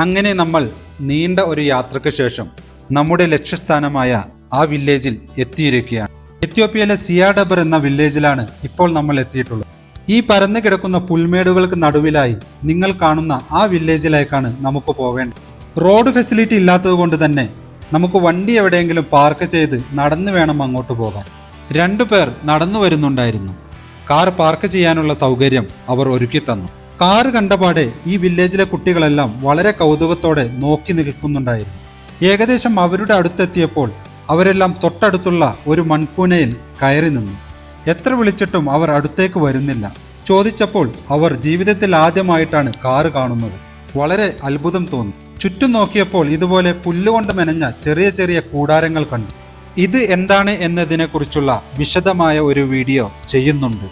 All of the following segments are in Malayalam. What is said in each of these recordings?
അങ്ങനെ നമ്മൾ നീണ്ട ഒരു യാത്രയ്ക്ക് ശേഷം നമ്മുടെ ലക്ഷ്യസ്ഥാനമായ ആ വില്ലേജിൽ എത്തിയിരിക്കുകയാണ്. എത്യോപ്യയിലെ സിയാഡബർ എന്ന വില്ലേജിലാണ് ഇപ്പോൾ നമ്മൾ എത്തിയിട്ടുള്ളത്. ഈ പരന്നു കിടക്കുന്ന പുൽമേടുകൾക്ക് നടുവിലായി നിങ്ങൾ കാണുന്ന ആ വില്ലേജിലേക്കാണ് നമുക്ക് പോവേണ്ടത്. റോഡ് ഫെസിലിറ്റി ഇല്ലാത്തത് കൊണ്ട് തന്നെ നമുക്ക് വണ്ടി എവിടെയെങ്കിലും പാർക്ക് ചെയ്ത് നടന്നു വേണം അങ്ങോട്ട് പോകാൻ. 2 പേർ നടന്നു വരുന്നുണ്ടായിരുന്നു. കാർ പാർക്ക് ചെയ്യാനുള്ള സൗകര്യം അവർ ഒരുക്കി തന്നു. കാറ് കണ്ടപാടെ ഈ വില്ലേജിലെ കുട്ടികളെല്ലാം വളരെ കൗതുകത്തോടെ നോക്കി നിൽക്കുന്നുണ്ടായിരുന്നു. ഏകദേശം അവരുടെ അടുത്തെത്തിയപ്പോൾ അവരെല്ലാം തൊട്ടടുത്തുള്ള ഒരു മൺകൂനയിൽ കയറി നിന്നു. എത്ര വിളിച്ചിട്ടും അവർ അടുത്തേക്ക് വരുന്നില്ല. ചോദിച്ചപ്പോൾ അവർ ജീവിതത്തിൽ ആദ്യമായിട്ടാണ് കാറ് കാണുന്നത്. വളരെ അത്ഭുതം തോന്നി. ചുറ്റും നോക്കിയപ്പോൾ ഇതുപോലെ പുല്ലുകൊണ്ട് മെനഞ്ഞ ചെറിയ ചെറിയ കൂടാരങ്ങൾ കണ്ടു. ഇത് എന്താണ് എന്നതിനെക്കുറിച്ചുള്ള വിശദമായ ഒരു വീഡിയോ ചെയ്യുന്നുണ്ട്.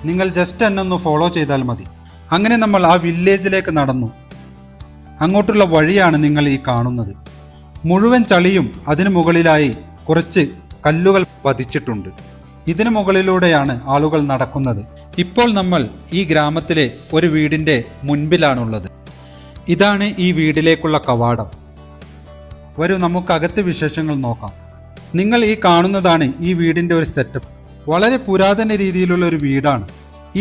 നിങ്ങൾ ജസ്റ്റ് എന്നൊന്ന് ഫോളോ ചെയ്താൽ മതി. അങ്ങനെ നമ്മൾ ആ വില്ലേജിലേക്ക് നടന്നു. അങ്ങോട്ടുള്ള വഴിയാണ് നിങ്ങൾ ഈ കാണുന്നത്. മുഴുവൻ ചളിയും അതിനു മുകളിലായി കുറച്ച് കല്ലുകൾ പതിച്ചിട്ടുണ്ട്. ഇതിനു മുകളിലൂടെയാണ് ആളുകൾ നടക്കുന്നത്. ഇപ്പോൾ നമ്മൾ ഈ ഗ്രാമത്തിലെ ഒരു വീടിൻ്റെ മുൻപിലാണുള്ളത്. ഇതാണ് ഈ വീടിലേക്കുള്ള കവാടം. വരൂ, നമുക്കകത്ത് വിശേഷങ്ങൾ നോക്കാം. നിങ്ങൾ ഈ കാണുന്നതാണ് ഈ വീടിൻ്റെ ഒരു സെറ്റപ്പ്. വളരെ പുരാതന രീതിയിലുള്ള ഒരു വീടാണ്.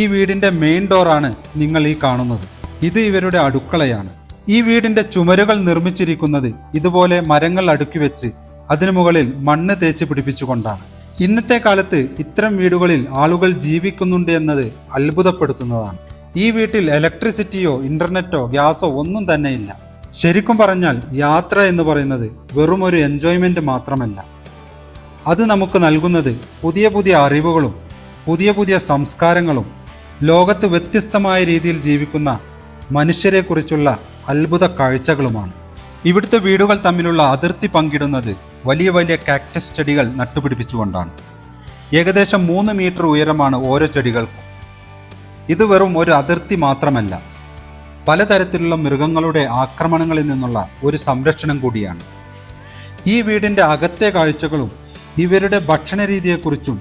ഈ വീടിൻ്റെ മെയിൻ ഡോറാണ് നിങ്ങൾ ഈ കാണുന്നത്. ഇത് ഇവരുടെ അടുക്കളയാണ്. ഈ വീടിൻ്റെ ചുമരുകൾ നിർമ്മിച്ചിരിക്കുന്നത് ഇതുപോലെ മരങ്ങൾ അടുക്കി വെച്ച് അതിനു മുകളിൽ മണ്ണ് തേച്ച് പിടിപ്പിച്ചുകൊണ്ടാണ്. ഇന്നത്തെ കാലത്ത് ഇത്തരം വീടുകളിൽ ആളുകൾ ജീവിക്കുന്നുണ്ട് എന്നത് അത്ഭുതപ്പെടുത്തുന്നതാണ്. ഈ വീട്ടിൽ ഇലക്ട്രിസിറ്റിയോ ഇന്റർനെറ്റോ ഗ്യാസോ ഒന്നും തന്നെ ഇല്ല. ശരിക്കും പറഞ്ഞാൽ യാത്ര എന്ന് പറയുന്നത് വെറും ഒരു എൻജോയ്മെന്റ് മാത്രമല്ല. അത് നമുക്ക് നൽകുന്നത് പുതിയ പുതിയ അറിവുകളും പുതിയ പുതിയ സംസ്കാരങ്ങളും ലോകത്ത് വ്യത്യസ്തമായ രീതിയിൽ ജീവിക്കുന്ന മനുഷ്യരെക്കുറിച്ചുള്ള അത്ഭുത കാഴ്ചകളുമാണ്. ഇവിടുത്തെ വീടുകൾ തമ്മിലുള്ള അതിർത്തി പങ്കിടുന്നത് വലിയ വലിയ കാക്ടസ് ചെടികൾ നട്ടുപിടിപ്പിച്ചുകൊണ്ടാണ്. ഏകദേശം 3 മീറ്റർ ഉയരമാണ് ഓരോ ചെടികൾക്കും. ഇത് വെറും ഒരു അതിർത്തി മാത്രമല്ല, പലതരത്തിലുള്ള മൃഗങ്ങളുടെ ആക്രമണങ്ങളിൽ നിന്നുള്ള ഒരു സംരക്ഷണം കൂടിയാണ്. ഈ വീടിൻ്റെ അകത്തെ കാഴ്ചകളും ഇവരുടെ ഭക്ഷണ രീതിയെക്കുറിച്ചും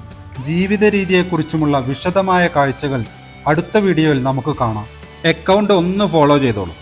ജീവിത രീതിയെക്കുറിച്ചുമുള്ള വിശദമായ കാഴ്ചകൾ അടുത്ത വീഡിയോയിൽ നമുക്ക് കാണാം. അക്കൗണ്ട് ഒന്ന് ഫോളോ ചെയ്തോളൂ.